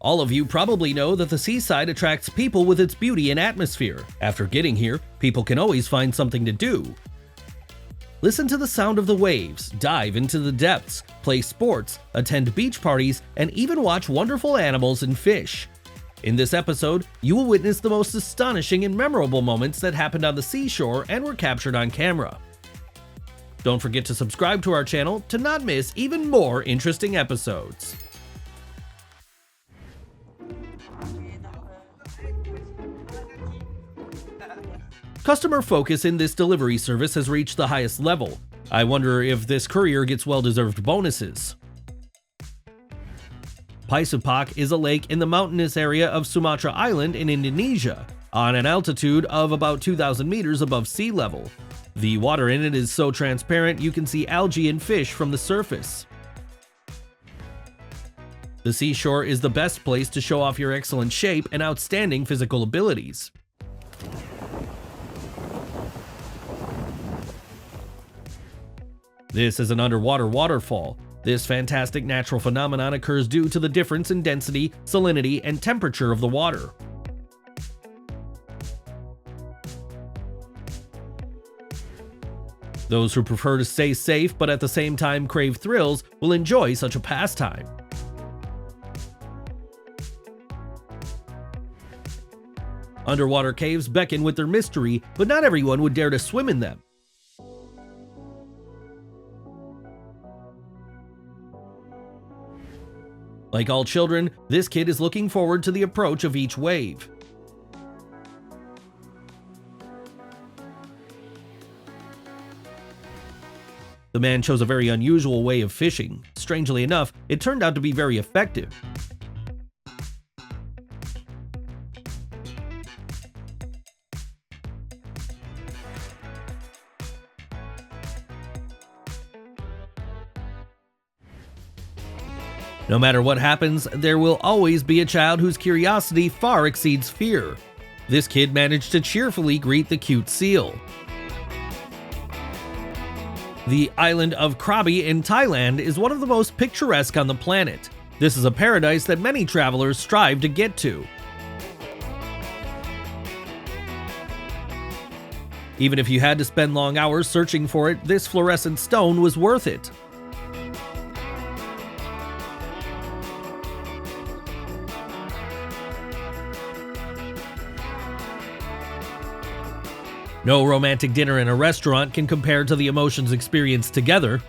All of you probably know that the seaside attracts people with its beauty and atmosphere. After getting here, people can always find something to do. Listen to the sound of the waves, dive into the depths, play sports, attend beach parties, and even watch wonderful animals and fish. In this episode, you will witness the most astonishing and memorable moments that happened on the seashore and were captured on camera. Don't forget to subscribe to our channel to not miss even more interesting episodes. Customer focus in this delivery service has reached the highest level. I wonder if this courier gets well-deserved bonuses. Paisupak is a lake in the mountainous area of Sumatra Island in Indonesia, on an altitude of about 2,000 meters above sea level. The water in it is so transparent you can see algae and fish from the surface. The seashore is the best place to show off your excellent shape and outstanding physical abilities. This is an underwater waterfall. This fantastic natural phenomenon occurs due to the difference in density, salinity, and temperature of the water. Those who prefer to stay safe but at the same time crave thrills will enjoy such a pastime. Underwater caves beckon with their mystery, but not everyone would dare to swim in them. Like all children, this kid is looking forward to the approach of each wave. The man chose a very unusual way of fishing. Strangely enough, it turned out to be very effective. No matter what happens, there will always be a child whose curiosity far exceeds fear. This kid managed to cheerfully greet the cute seal. The island of Krabi in Thailand is one of the most picturesque on the planet. This is a paradise that many travelers strive to get to. Even if you had to spend long hours searching for it, this fluorescent stone was worth it. No romantic dinner in a restaurant can compare to the emotions experienced together.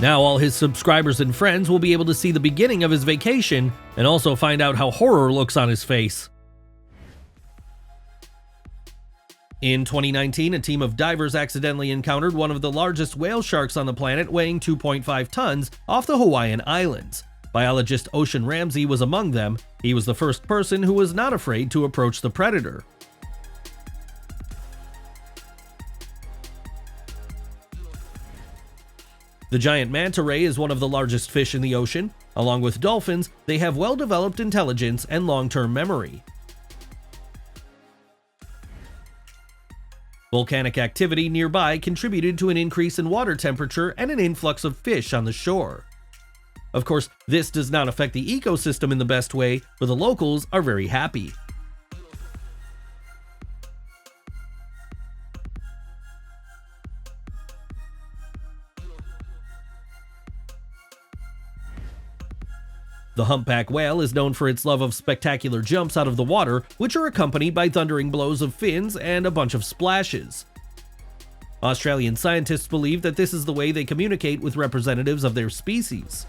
Now all his subscribers and friends will be able to see the beginning of his vacation and also find out how horror looks on his face. In 2019, a team of divers accidentally encountered one of the largest whale sharks on the planet, weighing 2.5 tons, off the Hawaiian Islands. Biologist Ocean Ramsey was among them. He was the first person who was not afraid to approach the predator. The giant manta ray is one of the largest fish in the ocean. Along with dolphins, they have well-developed intelligence and long-term memory. Volcanic activity nearby contributed to an increase in water temperature and an influx of fish on the shore. Of course, this does not affect the ecosystem in the best way, but the locals are very happy. The humpback whale is known for its love of spectacular jumps out of the water, which are accompanied by thundering blows of fins and a bunch of splashes. Australian scientists believe that this is the way they communicate with representatives of their species.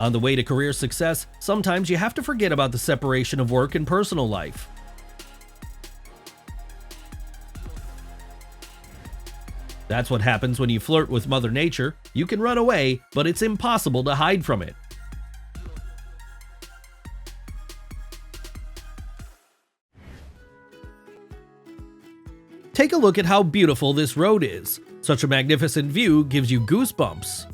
On the way to career success, sometimes you have to forget about the separation of work and personal life. That's what happens when you flirt with Mother Nature. You can run away, but it's impossible to hide from it. Take a look at how beautiful this road is. Such a magnificent view gives you goosebumps.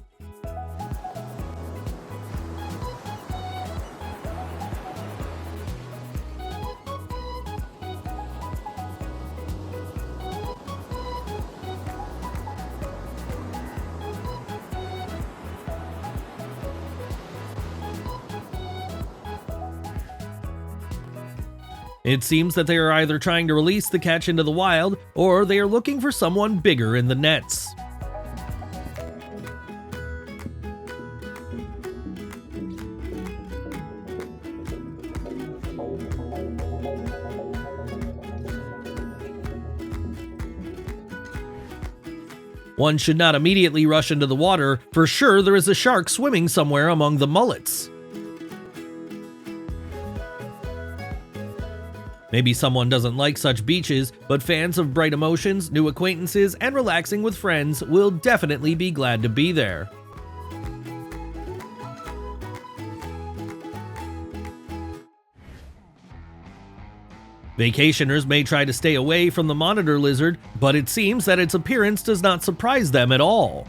It seems that they are either trying to release the catch into the wild, or they are looking for someone bigger in the nets. One should not immediately rush into the water, for sure there is a shark swimming somewhere among the mullets. Maybe someone doesn't like such beaches, but fans of bright emotions, new acquaintances, and relaxing with friends will definitely be glad to be there. Vacationers may try to stay away from the monitor lizard, but it seems that its appearance does not surprise them at all.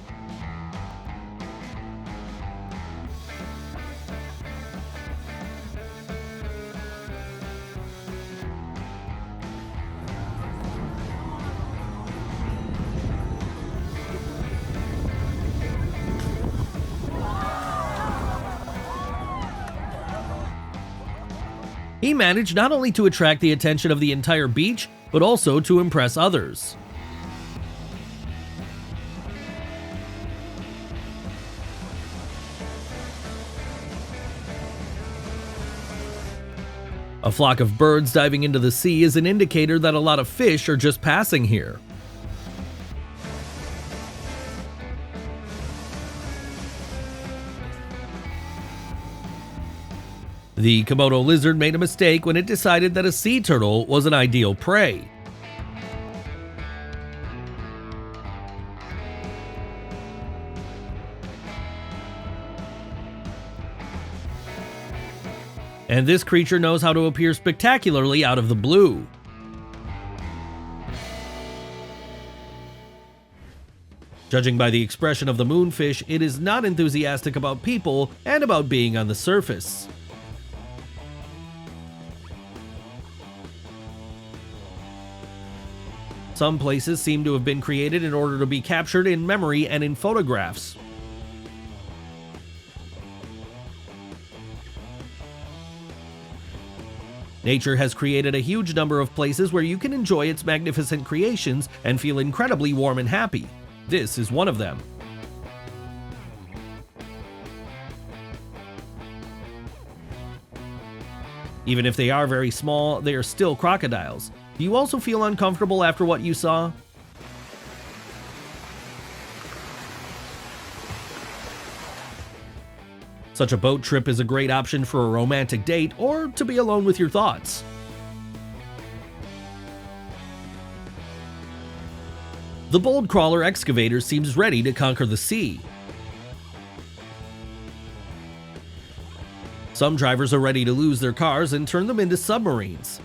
He managed not only to attract the attention of the entire beach, but also to impress others. A flock of birds diving into the sea is an indicator that a lot of fish are just passing here. The Komodo lizard made a mistake when it decided that a sea turtle was an ideal prey. And this creature knows how to appear spectacularly out of the blue. Judging by the expression of the moonfish, it is not enthusiastic about people and about being on the surface. Some places seem to have been created in order to be captured in memory and in photographs. Nature has created a huge number of places where you can enjoy its magnificent creations and feel incredibly warm and happy. This is one of them. Even if they are very small, they are still crocodiles. Do you also feel uncomfortable after what you saw? Such a boat trip is a great option for a romantic date or to be alone with your thoughts. The bold crawler excavator seems ready to conquer the sea. Some drivers are ready to lose their cars and turn them into submarines.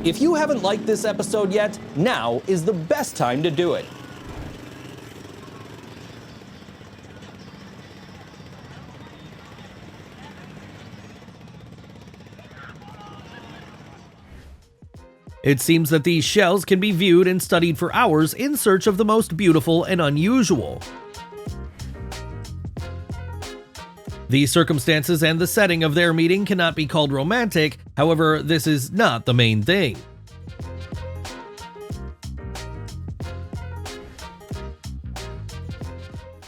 If you haven't liked this episode yet, now is the best time to do it. It seems that these shells can be viewed and studied for hours in search of the most beautiful and unusual. The circumstances and the setting of their meeting cannot be called romantic, however, this is not the main thing.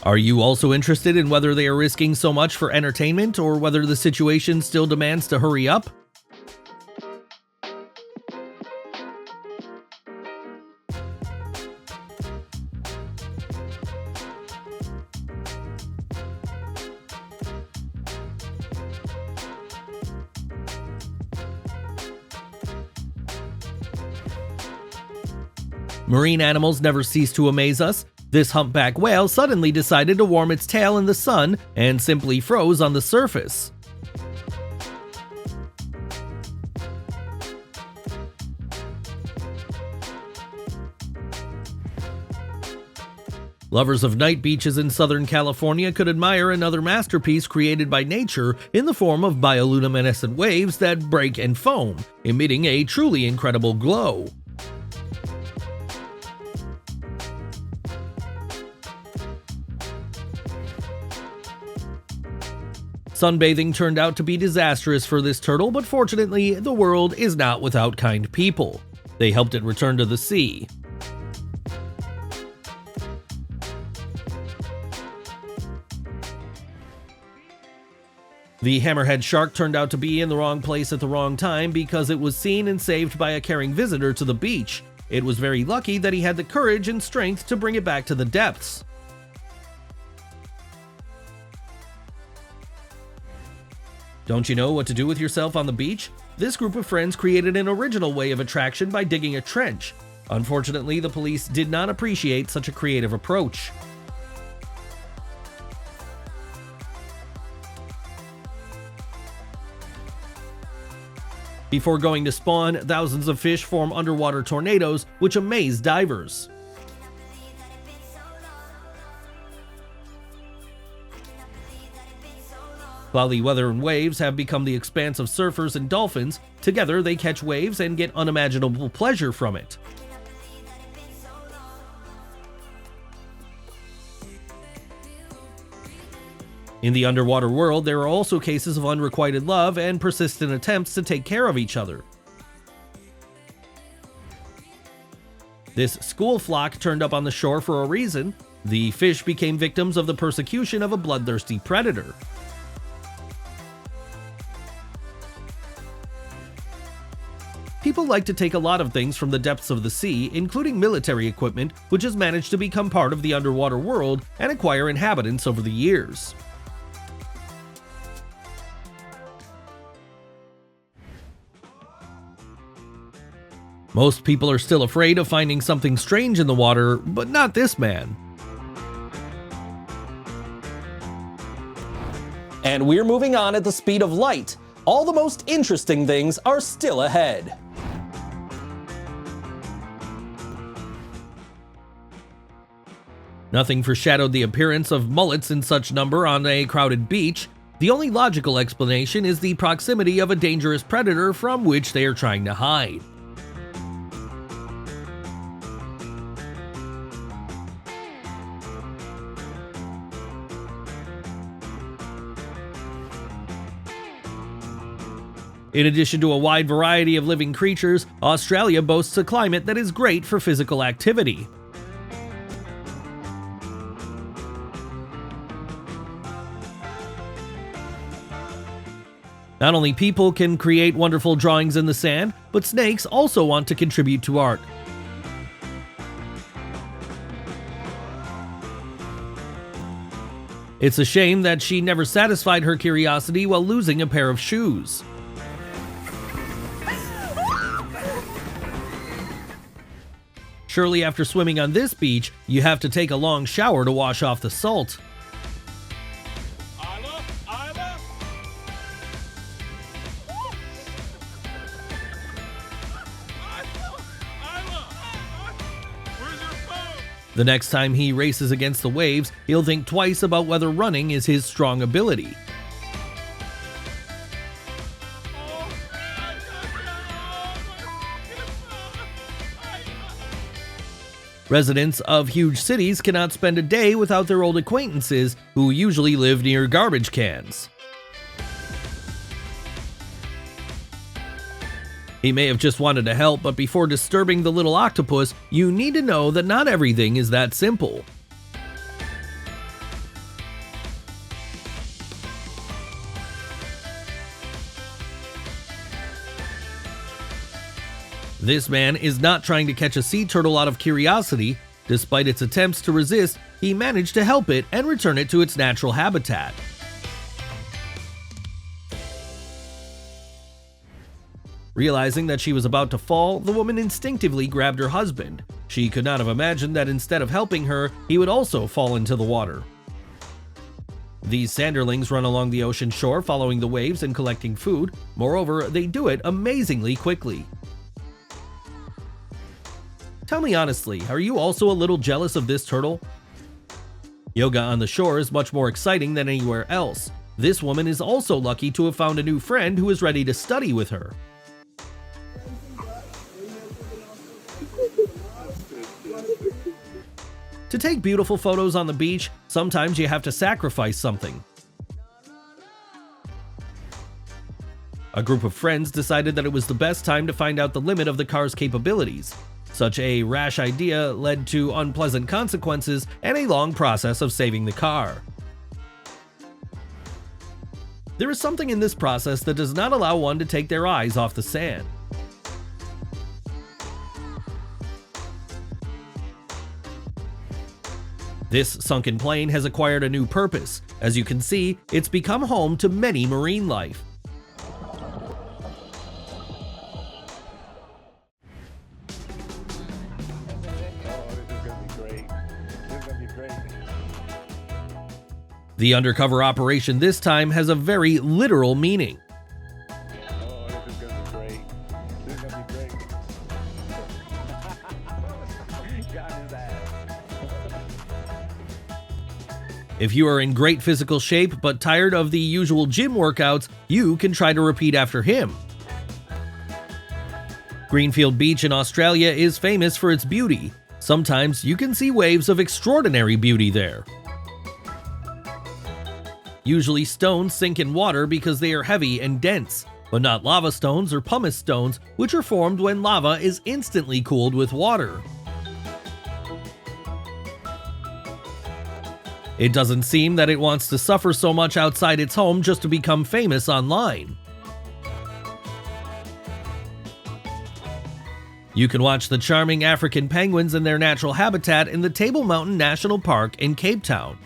Are you also interested in whether they are risking so much for entertainment or whether the situation still demands to hurry up? Marine animals never cease to amaze us. This humpback whale suddenly decided to warm its tail in the sun and simply froze on the surface. Lovers of night beaches in Southern California could admire another masterpiece created by nature in the form of bioluminescent waves that break and foam, emitting a truly incredible glow. Sunbathing turned out to be disastrous for this turtle, but fortunately, the world is not without kind people. They helped it return to the sea. The hammerhead shark turned out to be in the wrong place at the wrong time because it was seen and saved by a caring visitor to the beach. It was very lucky that he had the courage and strength to bring it back to the depths. Don't you know what to do with yourself on the beach? This group of friends created an original way of attraction by digging a trench. Unfortunately, the police did not appreciate such a creative approach. Before going to spawn, thousands of fish form underwater tornadoes, which amaze divers. Cloudy weather and waves have become the expanse of surfers and dolphins. Together, they catch waves and get unimaginable pleasure from it. In the underwater world, there are also cases of unrequited love and persistent attempts to take care of each other. This school flock turned up on the shore for a reason. The fish became victims of the persecution of a bloodthirsty predator. People like to take a lot of things from the depths of the sea, including military equipment, which has managed to become part of the underwater world and acquire inhabitants over the years. Most people are still afraid of finding something strange in the water, but not this man. And we're moving on at the speed of light. All the most interesting things are still ahead. Nothing foreshadowed the appearance of mullets in such number on a crowded beach. The only logical explanation is the proximity of a dangerous predator from which they are trying to hide. In addition to a wide variety of living creatures, Australia boasts a climate that is great for physical activity. Not only people can create wonderful drawings in the sand, but snakes also want to contribute to art. It's a shame that she never satisfied her curiosity while losing a pair of shoes. Surely after swimming on this beach, you have to take a long shower to wash off the salt. The next time he races against the waves, he'll think twice about whether running is his strong ability. Residents of huge cities cannot spend a day without their old acquaintances who usually live near garbage cans. He may have just wanted to help, but before disturbing the little octopus, you need to know that not everything is that simple. This man is not trying to catch a sea turtle out of curiosity. Despite its attempts to resist, he managed to help it and return it to its natural habitat. Realizing that she was about to fall, the woman instinctively grabbed her husband. She could not have imagined that instead of helping her, he would also fall into the water. These sanderlings run along the ocean shore following the waves and collecting food. Moreover, they do it amazingly quickly. Tell me honestly, are you also a little jealous of this turtle? Yoga on the shore is much more exciting than anywhere else. This woman is also lucky to have found a new friend who is ready to study with her. To take beautiful photos on the beach, sometimes you have to sacrifice something. A group of friends decided that it was the best time to find out the limit of the car's capabilities. Such a rash idea led to unpleasant consequences and a long process of saving the car. There is something in this process that does not allow one to take their eyes off the sand. This sunken plane has acquired a new purpose. As you can see, it's become home to many marine life. The undercover operation this time has a very literal meaning. If you are in great physical shape but tired of the usual gym workouts, you can try to repeat after him. Greenfield Beach in Australia is famous for its beauty. Sometimes you can see waves of extraordinary beauty there. Usually stones sink in water because they are heavy and dense, but not lava stones or pumice stones, which are formed when lava is instantly cooled with water. It doesn't seem that it wants to suffer so much outside its home just to become famous online. You can watch the charming African penguins in their natural habitat in the Table Mountain National Park in Cape Town.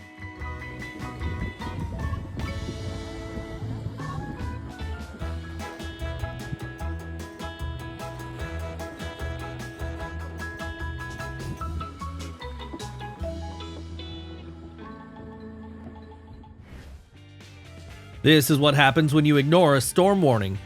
This is what happens when you ignore a storm warning.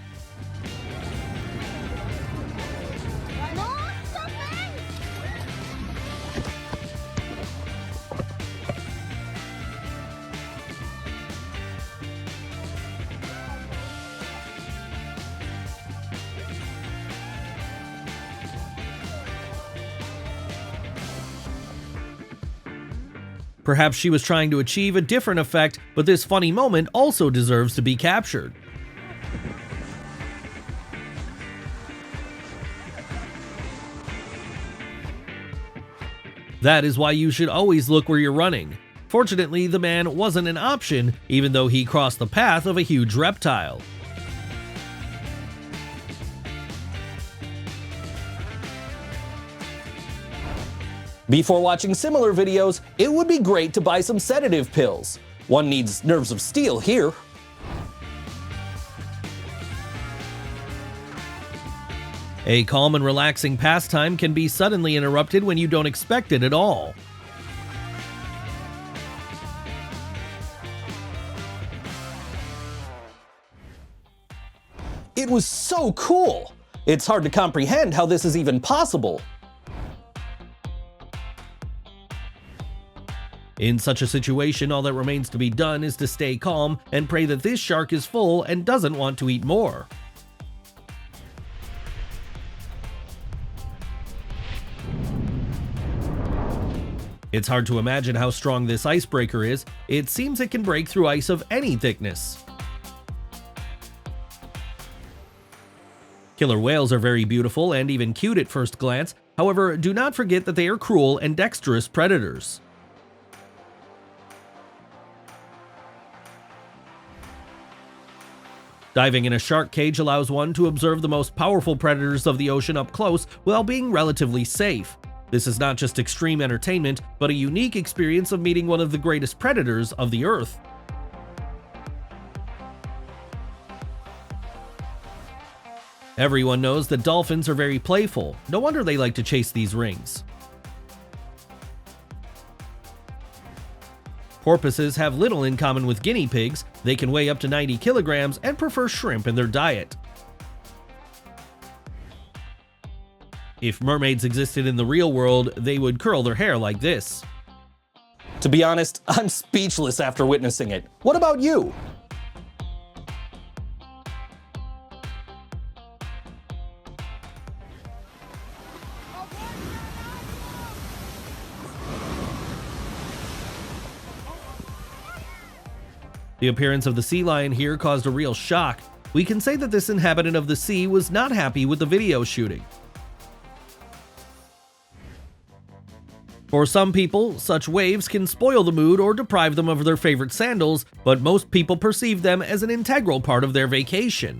Perhaps she was trying to achieve a different effect, but this funny moment also deserves to be captured. That is why you should always look where you're running. Fortunately, the man wasn't an option, even though he crossed the path of a huge reptile. Before watching similar videos, it would be great to buy some sedative pills. One needs nerves of steel here. A calm and relaxing pastime can be suddenly interrupted when you don't expect it at all. It was so cool! It's hard to comprehend how this is even possible. In such a situation, all that remains to be done is to stay calm and pray that this shark is full and doesn't want to eat more. It's hard to imagine how strong this icebreaker is. It seems it can break through ice of any thickness. Killer whales are very beautiful and even cute at first glance. However, do not forget that they are cruel and dexterous predators. Diving in a shark cage allows one to observe the most powerful predators of the ocean up close while being relatively safe. This is not just extreme entertainment, but a unique experience of meeting one of the greatest predators of the earth. Everyone knows that dolphins are very playful. No wonder they like to chase these rings. Porpoises have little in common with guinea pigs. They can weigh up to 90 kilograms and prefer shrimp in their diet. If mermaids existed in the real world, they would curl their hair like this. To be honest, I'm speechless after witnessing it. What about you? The appearance of the sea lion here caused a real shock. we can say that this inhabitant of the sea was not happy with the video shooting. For some people, such waves can spoil the mood or deprive them of their favorite sandals, but most people perceive them as an integral part of their vacation.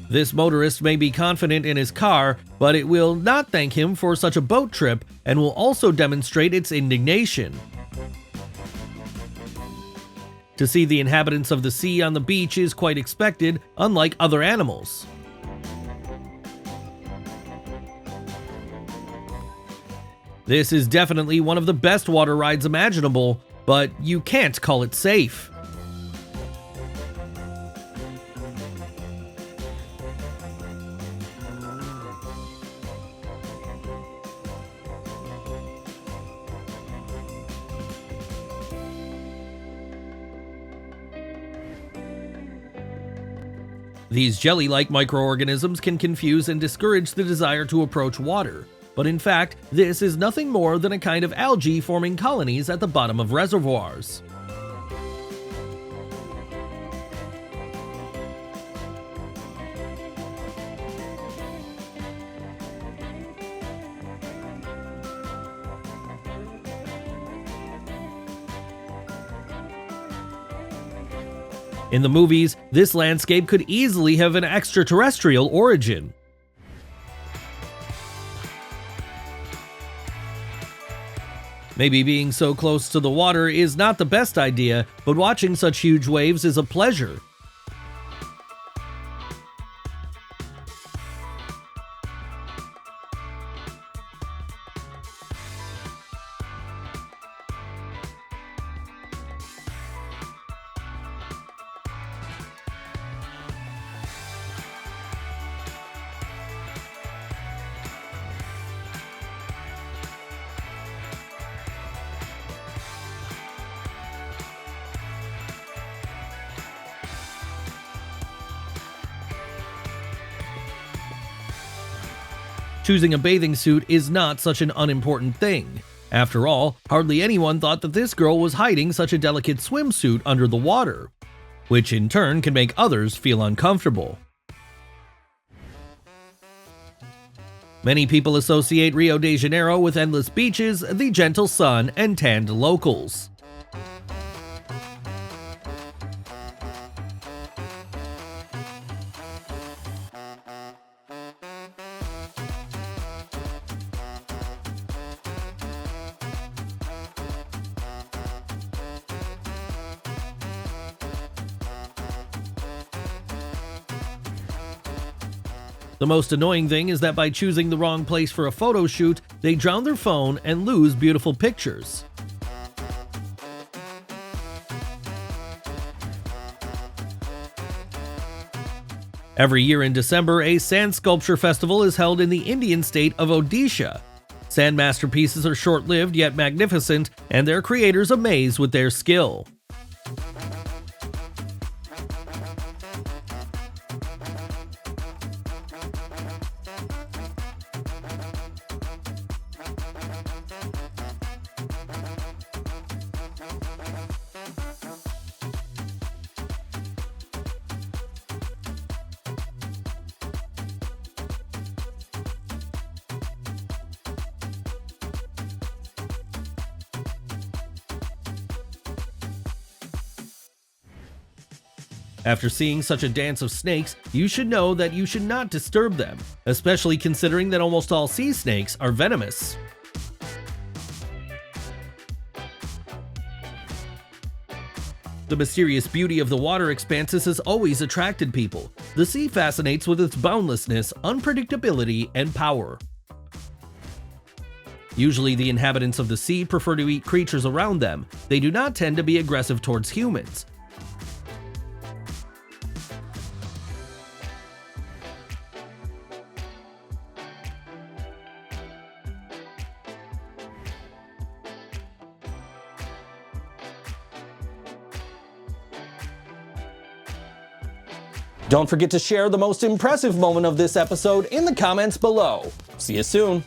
This motorist may be confident in his car, but it will not thank him for such a boat trip and will also demonstrate its indignation. To see the inhabitants of the sea on the beach is quite expected, unlike other animals. This is definitely one of the best water rides imaginable, but you can't call it safe. These jelly-like microorganisms can confuse and discourage the desire to approach water, but in fact, this is nothing more than a kind of algae forming colonies at the bottom of reservoirs. In the movies, this landscape could easily have an extraterrestrial origin. Maybe being so close to the water is not the best idea, but watching such huge waves is a pleasure. Choosing a bathing suit is not such an unimportant thing. After all, hardly anyone thought that this girl was hiding such a delicate swimsuit under the water, which in turn can make others feel uncomfortable. Many people associate Rio de Janeiro with endless beaches, the gentle sun, and tanned locals. The most annoying thing is that by choosing the wrong place for a photo shoot, they drown their phone and lose beautiful pictures. Every year in December, a sand sculpture festival is held in the Indian state of Odisha. Sand masterpieces are short-lived yet magnificent, and their creators amaze with their skill. After seeing such a dance of snakes, you should know that you should not disturb them, especially considering that almost all sea snakes are venomous. The mysterious beauty of the water expanses has always attracted people. The sea fascinates with its boundlessness, unpredictability, and power. Usually the inhabitants of the sea prefer to eat creatures around them. They do not tend to be aggressive towards humans. Don't forget to share the most impressive moment of this episode in the comments below. See you soon!